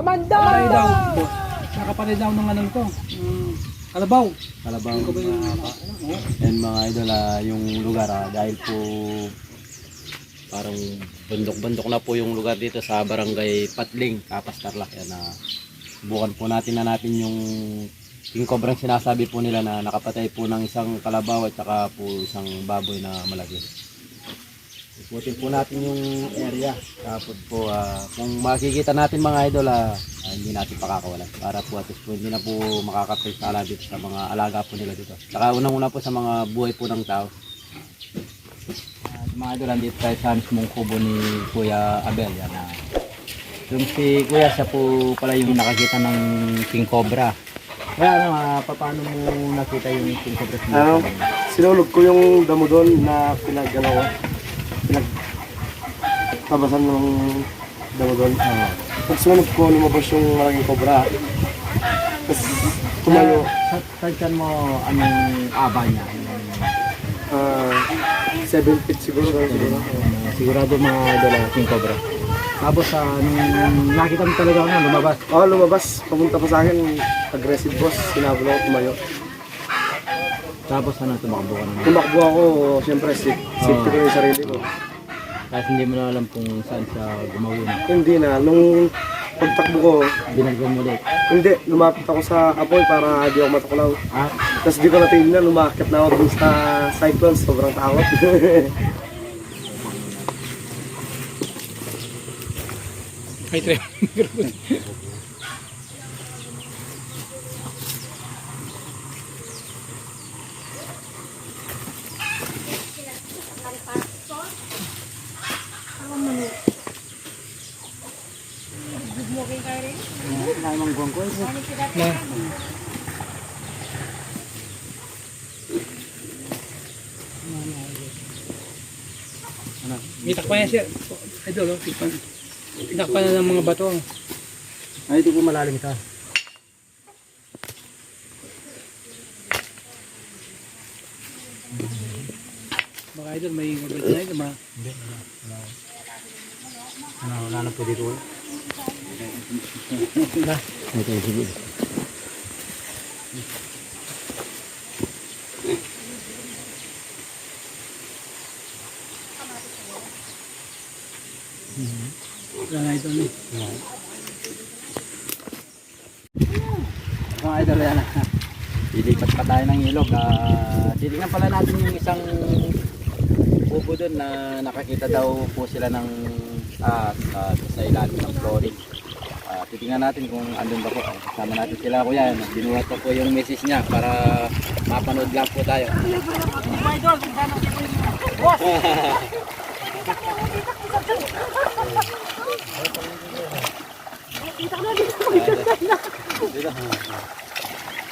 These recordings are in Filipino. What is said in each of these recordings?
Amanda! Kapatid daw, boss. Nakapatid daw ng anong to. Kalabaw. Kalabaw. And mga idol, yung lugar dahil po parang bundok-bundok na po yung lugar dito sa barangay Patling, Kapas Tarlac. Yan, subukan po natin yung king cobrang sinasabi po nila na nakapatay po ng isang kalabaw at saka po isang baboy na malaki. Ikutin po natin yung area. Tapos po, kung makikita natin mga idol, hindi natin pakakawalan. Para po at least po hindi na po makakapinsala dito sa mga alaga po nila dito. Saka unang-una po sa mga buhay po ng tao. Mga idol, andito tayo sa mismong kubo ni Kuya Abel. Yan, yung si Kuya, siya po pala yung nakakita ng king cobra. Kaya paano mo nakita yung king cobra? Sinulog ko yung damo doon na pinagtabasan ng damo doon. Pag sinulog ko, lumabas yung malaking cobra. Tapos tumayo. Saan mo anong aba niya? 7 feet siguro. Sigurado mga idol king cobra. Tapos nung nakita mo talaga lumabas? Oo, lumabas. Papunta pa sa akin, aggressive boss. Sinabol ako, tumayo. Tapos tumakbo ka naman? Tumakbo ako, siyempre safety ko yung sarili ko. Kahit hindi mo na alam kung saan siya gumawin? Hindi na. Nung pagtakbo ko, binagyan mo ulit? Hindi, lumapit ako sa apoy para di ako matuklaw. Tapos di ko natignan, lumakit na ako dun sa cyclone. Sobrang takot. May try. Mitak pa yan siya. Idol, mitak pa na ng mga bato. Ay, ito po malalim ka. Baka idol, may mabalik na ito. Hindi, wala na po dito. Ito yung siguro. Wala na ito. Mga idol, yan. Lilipat pa tayo ng ilog. Titignan pala natin yung isang kubo doon na nakakita daw po sila ng sa ilalim ng flooring. Titingnan natin kung andun ba po. Kasama natin sila kuya. Binuhat pa po yung message niya para mapanood lang po tayo.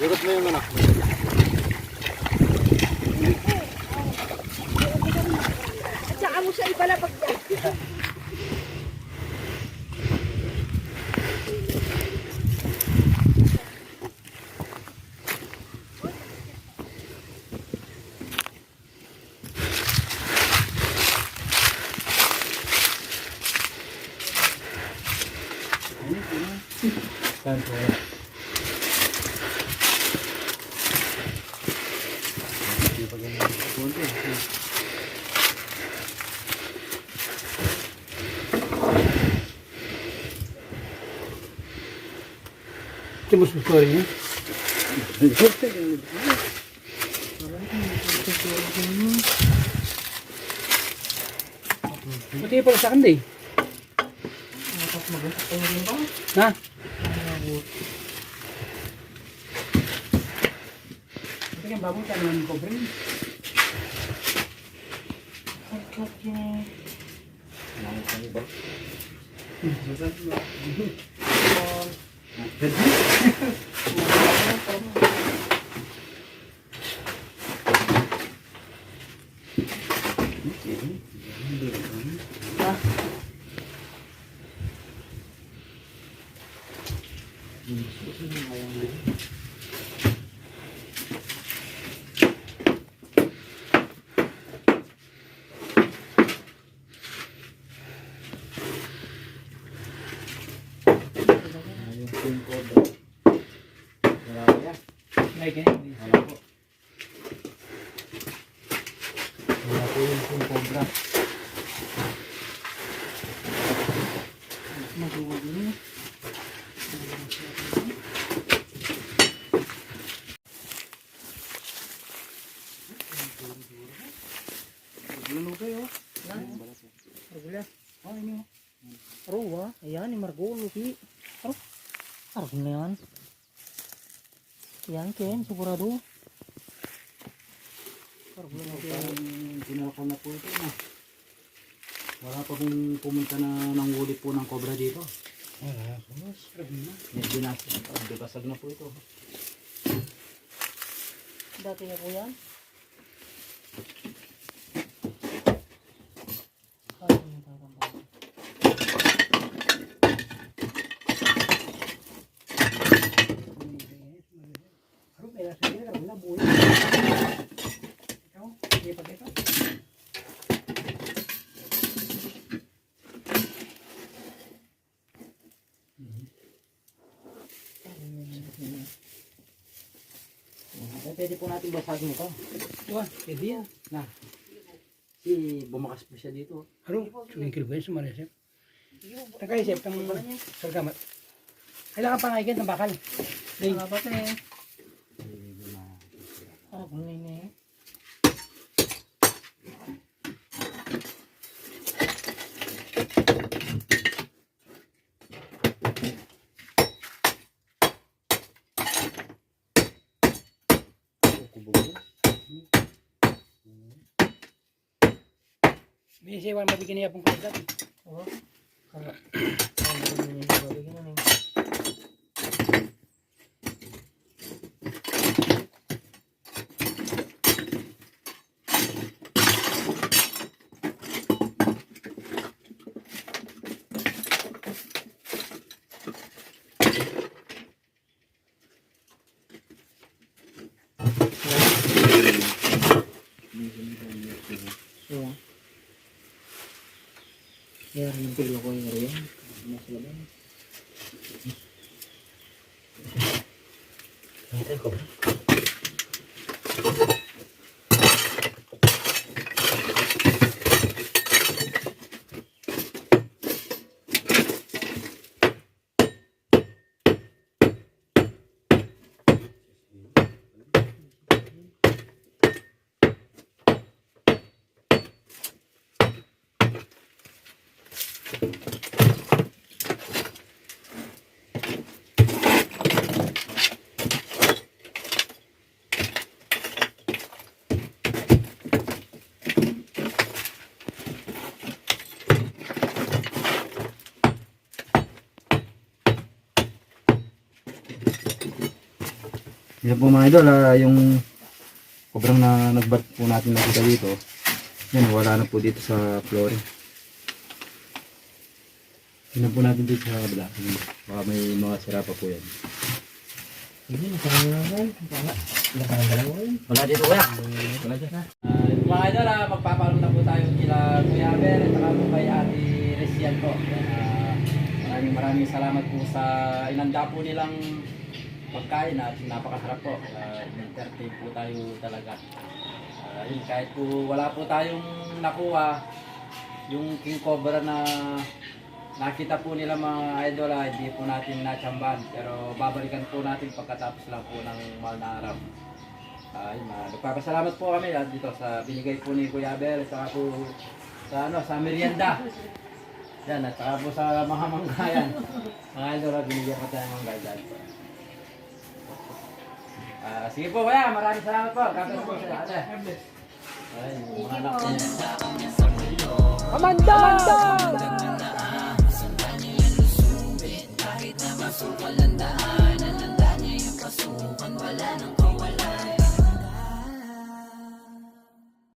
Ikot mo yung ano. Tsaka mo siya ipalapag dyan. Saan po? Ito mas story niya. Buti pala sa kanda eh. Ha? Buti kang baboy ka naman ko, brin. yung cobra. Wala ko yan. Like eh. Wala po. Wala po yung king cobra. Magugod yun. Lalo kayo. Regular. Oh, ini. Aruwa. Ayan, ni Margo. Luki. Aruh. Aruh na yan. Yan, Ken. Sigurado. Aruh na yan. Pinakaw na po ito na. Wala pa kung pumunta na ng huli po ng cobra dito. Wala. Aruh na. Binasag na po ito. Dati na po yan. Pwede po natin basagin ito. Wah, pwede yan. Bumakas po siya dito. Aruh, suging kilo kayo sumaresip. Nakaisip kang sargamat. Kailangan pa nga ikin ng bakal. Ding. Bakal eh. Aruh na yun eh. May siwan mabigyan niya pong kagat. Oo. Kaya. Mabigyan na niya. Yan, yung pilo ko yung rin. Mas laban. Hintay ko ba? Yan po mga idol, yung kobrang na nagbat po natin nakita dito. Yan, wala na po dito sa flooring. Tingnan po natin dito sa kabila. Baka may mga sira pa po yan. Hindi, nasarang na lang. Wala dito kuya. Wala dyan. Mga idol, magpapaalam na po tayo kila Kuya Aber at saka po kay Ate Resian po. Maraming salamat po sa inanda po nilang pagkain at napakasarap po. In-entertain po tayo talaga. Yun, kahit po wala po tayong nakuha, yung king cobra na nakita po nila mga idol, hindi po natin natsambahan. Pero babalikan po natin pagkatapos lang po ng mahal na araw. Nagpapasalamat po kami dito sa binigay po ni Kuya Aber, saka po sa merienda. Yan, at saka po sa mga manggayan. Mga idol, binigyan po tayo ng manggayan. Sige po kuya, maraming salamat po. Kapit po sila. Ay, mga anak niya. Amanda!